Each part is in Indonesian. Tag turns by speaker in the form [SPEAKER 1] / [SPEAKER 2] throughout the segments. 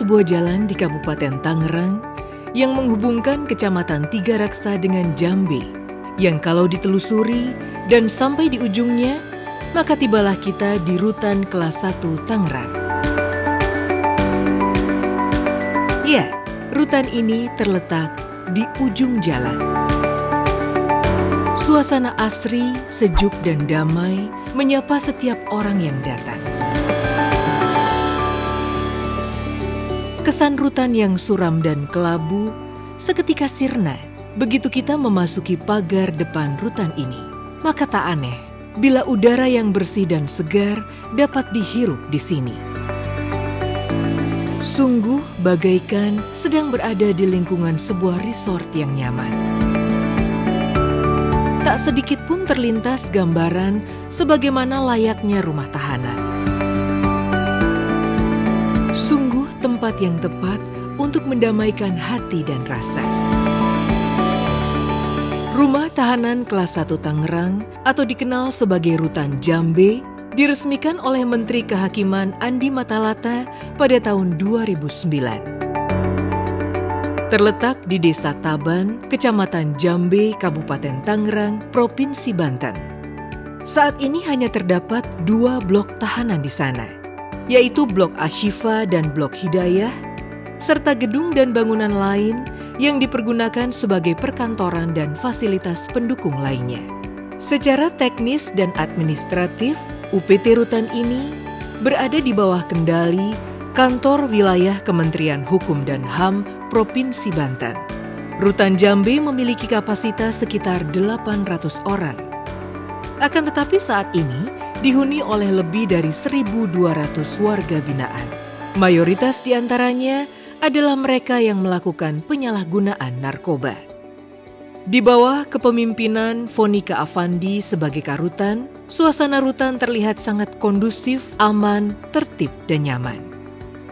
[SPEAKER 1] sebuah jalan di Kabupaten Tangerang yang menghubungkan Kecamatan Tiga Raksa dengan Jambe, yang kalau ditelusuri dan sampai di ujungnya, maka tibalah kita di Rutan Kelas 1 Tangerang. Ya, rutan ini terletak di ujung jalan. Suasana asri, sejuk dan damai menyapa setiap orang yang datang. Kesan rutan yang suram dan kelabu seketika sirna begitu kita memasuki pagar depan rutan ini. Maka tak aneh bila udara yang bersih dan segar dapat dihirup di sini. Sungguh bagaikan sedang berada di lingkungan sebuah resort yang nyaman. Tak sedikit pun terlintas gambaran sebagaimana layaknya rumah tahanan. Sungguh tempat yang tepat untuk mendamaikan hati dan rasa. Rumah Tahanan Kelas 1 Tangerang atau dikenal sebagai Rutan Jambe diresmikan oleh Menteri Kehakiman Andi Matalata pada tahun 2009. Terletak di Desa Taban, Kecamatan Jambe, Kabupaten Tangerang, Provinsi Banten. Saat ini hanya terdapat 2 blok tahanan di sana, yaitu Blok Ashifa dan Blok Hidayah, serta gedung dan bangunan lain yang dipergunakan sebagai perkantoran dan fasilitas pendukung lainnya. Secara teknis dan administratif, UPT Rutan ini berada di bawah kendali Kantor Wilayah Kementerian Hukum dan HAM Provinsi Banten. Rutan Jambe memiliki kapasitas sekitar 800 orang. Akan tetapi saat ini dihuni oleh lebih dari 1.200 warga binaan. Mayoritas di antaranya adalah mereka yang melakukan penyalahgunaan narkoba. Di bawah kepemimpinan Fonika Afandi sebagai Karutan, suasana rutan terlihat sangat kondusif, aman, tertib, dan nyaman.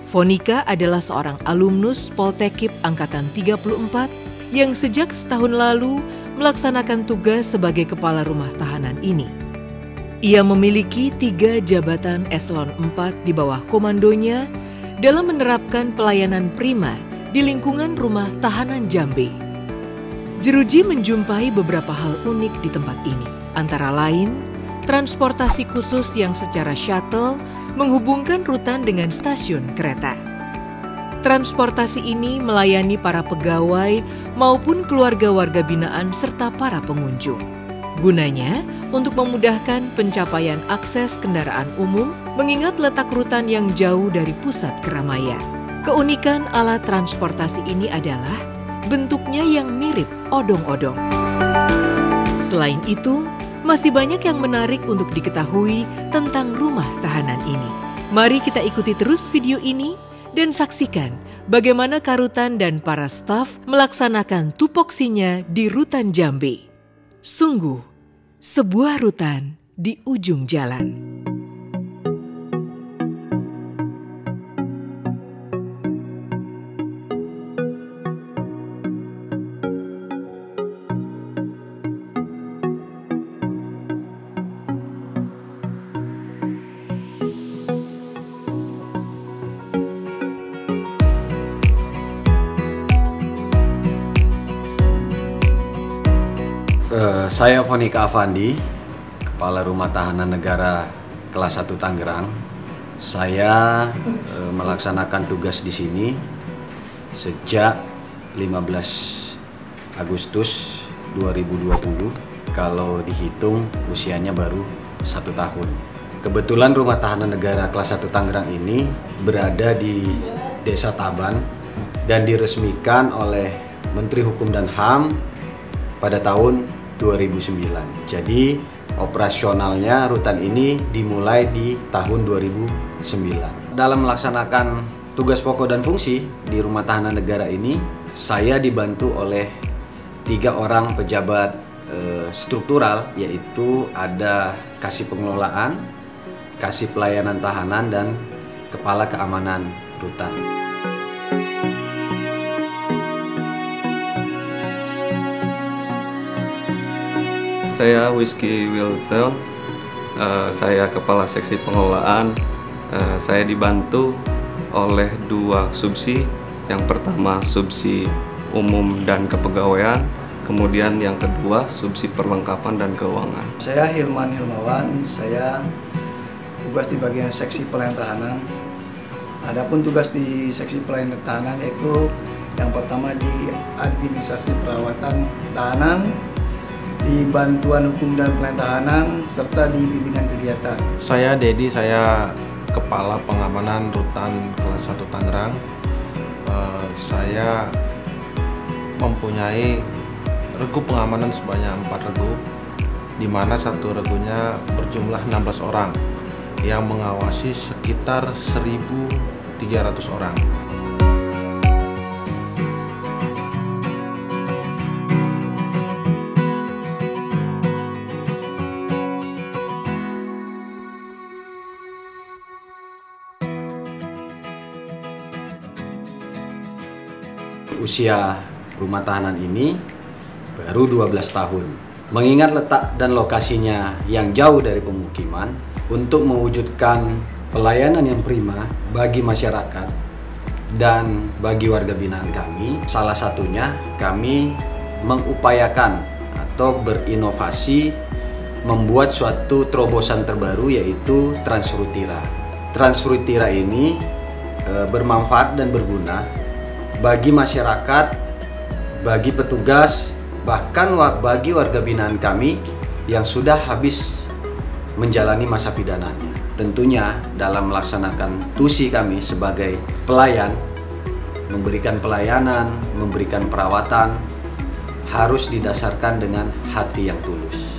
[SPEAKER 1] Fonika adalah seorang alumnus Poltekip Angkatan 34 yang sejak setahun lalu melaksanakan tugas sebagai kepala rumah tahanan ini. Ia memiliki 3 jabatan eselon 4 di bawah komandonya dalam menerapkan pelayanan prima di lingkungan rumah tahanan Jambe. Jeruji menjumpai beberapa hal unik di tempat ini, antara lain transportasi khusus yang secara shuttle menghubungkan rutan dengan stasiun kereta. Transportasi ini melayani para pegawai maupun keluarga warga binaan serta para pengunjung. Gunanya untuk memudahkan pencapaian akses kendaraan umum mengingat letak rutan yang jauh dari pusat keramaian. Keunikan alat transportasi ini adalah bentuknya yang mirip odong-odong. Selain itu, masih banyak yang menarik untuk diketahui tentang rumah tahanan ini. Mari kita ikuti terus video ini dan saksikan bagaimana Karutan dan para staf melaksanakan tupoksinya di Rutan Jambe. Sungguh, sebuah rutan di ujung jalan.
[SPEAKER 2] Saya Fonika Afandi, Kepala Rumah Tahanan Negara Kelas 1 Tangerang. Saya melaksanakan tugas di sini sejak 15 Agustus 2020. Kalau dihitung usianya baru 1 tahun. Kebetulan Rumah Tahanan Negara Kelas 1 Tangerang ini berada di Desa Taban dan diresmikan oleh Menteri Hukum dan HAM pada tahun 2009. Jadi operasionalnya rutan ini dimulai di tahun 2009. Dalam melaksanakan tugas pokok dan fungsi di Rumah Tahanan Negara ini, saya dibantu oleh 3 orang pejabat struktural, yaitu ada Kasih Pengelolaan, Kasih Pelayanan Tahanan, dan Kepala Keamanan Rutan.
[SPEAKER 3] Saya Whisky Wiltel, saya Kepala Seksi Pengelolaan. Saya dibantu oleh dua subsi. Yang pertama subsi umum dan kepegawaian, kemudian yang kedua subsi perlengkapan dan keuangan.
[SPEAKER 4] Saya Hilman Hilmawan, saya tugas di bagian seksi pelayanan tahanan. Adapun tugas di seksi pelayanan tahanan itu yang pertama di administrasi perawatan tahanan, di bantuan hukum dan pelayanan tahanan, serta di bimbingan kegiatan.
[SPEAKER 5] Saya Dedi, saya Kepala Pengamanan Rutan Kelas 1 Tangerang. Saya mempunyai regu pengamanan sebanyak 4 regu, di mana satu regunya berjumlah 16 orang yang mengawasi sekitar 1.300 orang.
[SPEAKER 2] Usia rumah tahanan ini baru 12 tahun. Mengingat letak dan lokasinya yang jauh dari pemukiman, untuk mewujudkan pelayanan yang prima bagi masyarakat dan bagi warga binaan kami, salah satunya kami mengupayakan atau berinovasi membuat suatu terobosan terbaru, yaitu Transrutira. Transrutira ini bermanfaat dan berguna bagi masyarakat, bagi petugas, bahkan bagi warga binaan kami yang sudah habis menjalani masa pidananya. Tentunya dalam melaksanakan tusi kami sebagai pelayan, memberikan pelayanan, memberikan perawatan, harus didasarkan dengan hati yang tulus.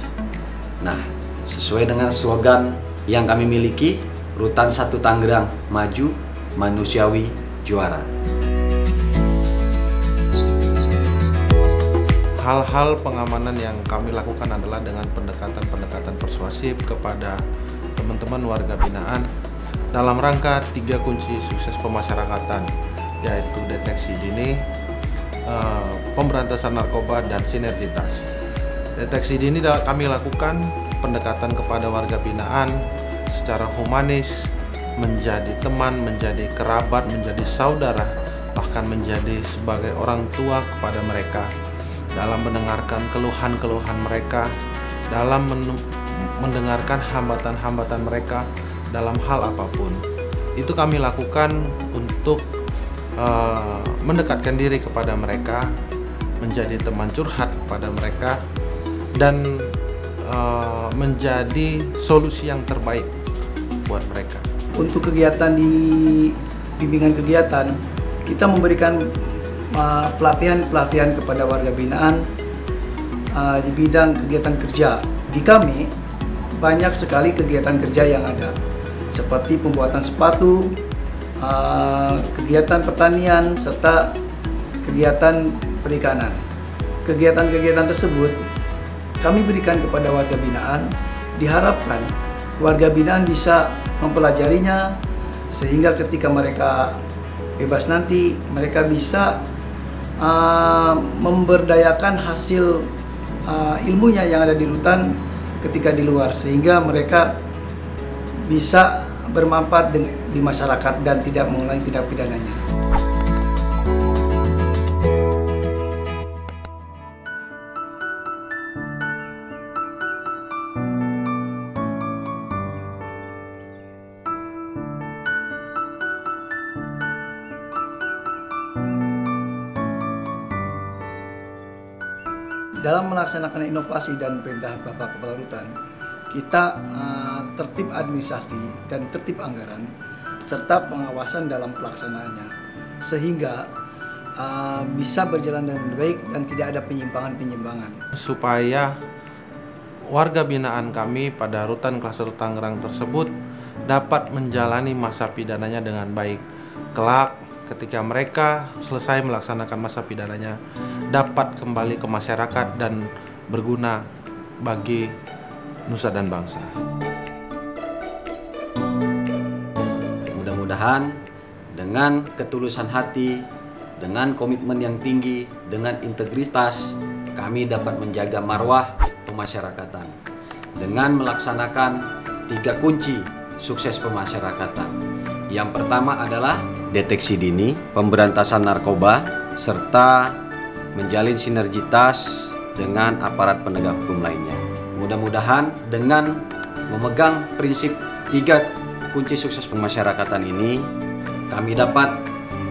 [SPEAKER 2] Nah, sesuai dengan slogan yang kami miliki, Rutan 1 Tangerang Maju, Manusiawi, Juara.
[SPEAKER 5] Hal-hal pengamanan yang kami lakukan adalah dengan pendekatan-pendekatan persuasif kepada teman-teman warga binaan dalam rangka 3 kunci sukses pemasyarakatan, yaitu deteksi dini, pemberantasan narkoba, dan sinergitas. Deteksi dini kami lakukan pendekatan kepada warga binaan secara humanis, menjadi teman, menjadi kerabat, menjadi saudara, bahkan menjadi sebagai orang tua kepada mereka, dalam mendengarkan keluhan-keluhan mereka, dalam mendengarkan hambatan-hambatan mereka dalam hal apapun. Itu kami lakukan untuk mendekatkan diri kepada mereka, menjadi teman curhat kepada mereka, dan menjadi solusi yang terbaik buat mereka.
[SPEAKER 4] Untuk kegiatan di bimbingan kegiatan, kita memberikan pelatihan kepada warga binaan di bidang kegiatan kerja. Di kami banyak sekali kegiatan kerja yang ada, seperti pembuatan sepatu, kegiatan pertanian, serta kegiatan perikanan. Kegiatan-kegiatan tersebut kami berikan kepada warga binaan, diharapkan warga binaan bisa mempelajarinya, sehingga ketika mereka bebas nanti, mereka bisa memberdayakan hasil ilmunya yang ada di rutan ketika di luar, sehingga mereka bisa bermanfaat di masyarakat dan tidak mengulangi tindak pidananya. Dalam melaksanakan inovasi dan perintah Bapak Kepala Rutan, kita tertib administrasi dan tertib anggaran, serta pengawasan dalam pelaksanaannya, sehingga bisa berjalan dengan baik dan tidak ada penyimpangan-penyimpangan.
[SPEAKER 5] Supaya warga binaan kami pada Rutan Kelas 1 Tangerang tersebut dapat menjalani masa pidananya dengan baik. Kelak ketika mereka selesai melaksanakan masa pidananya, dapat kembali ke masyarakat dan berguna bagi nusa dan bangsa.
[SPEAKER 2] Mudah-mudahan dengan ketulusan hati, dengan komitmen yang tinggi, dengan integritas, kami dapat menjaga marwah pemasyarakatan dengan melaksanakan 3 kunci sukses pemasyarakatan. Yang pertama adalah deteksi dini, pemberantasan narkoba, serta menjalin sinergitas dengan aparat penegak hukum lainnya. Mudah-mudahan dengan memegang prinsip 3 kunci sukses pemasyarakatan ini, kami dapat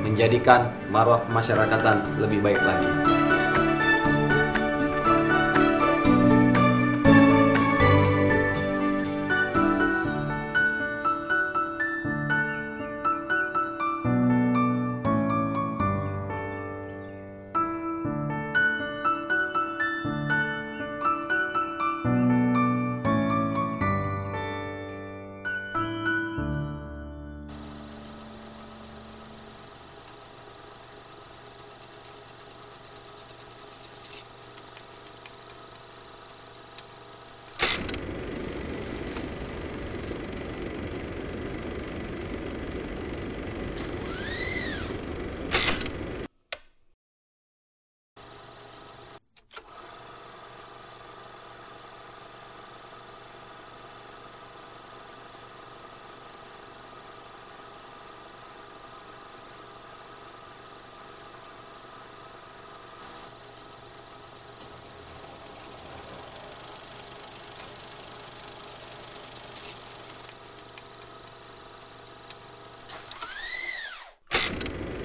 [SPEAKER 2] menjadikan marwah pemasyarakatan lebih baik lagi.